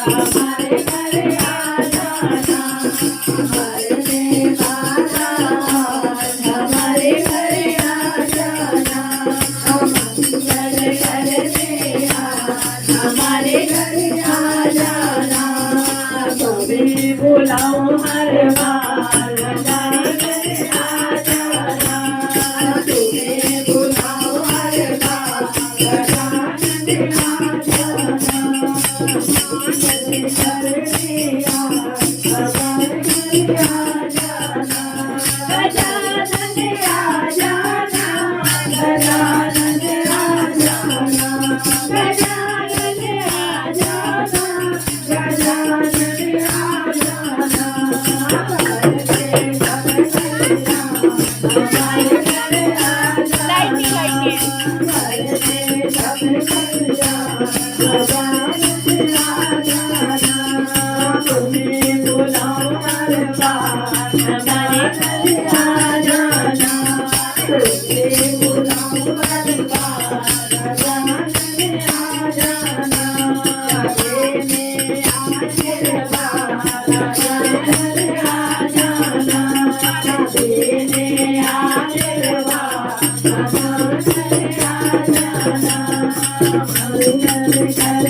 हमारे घर आ जाना हमारे महाराज हमारे घर आ जाना हम मंगल करने हमारे घर आ जाना तुम्हें बुलाओ हर बार गजानन आ जाना तुम्हें बुलाओ हर बार गजानन आ जाना मंगल करने हमारे घर आ जाना गजानन आ जाना गजानन आ जाना गजानन आ जाना गजानन आ जाना हमारे घर आ जाना तुम्हें बुलाओ हर बार हमारे घर आ जाना तुम्हें बुलाओ हर बार गजानन आ जाना देने आशीर्वाद गजानन आ जाना देने आशीर्वाद गजानन आ जाना मंगल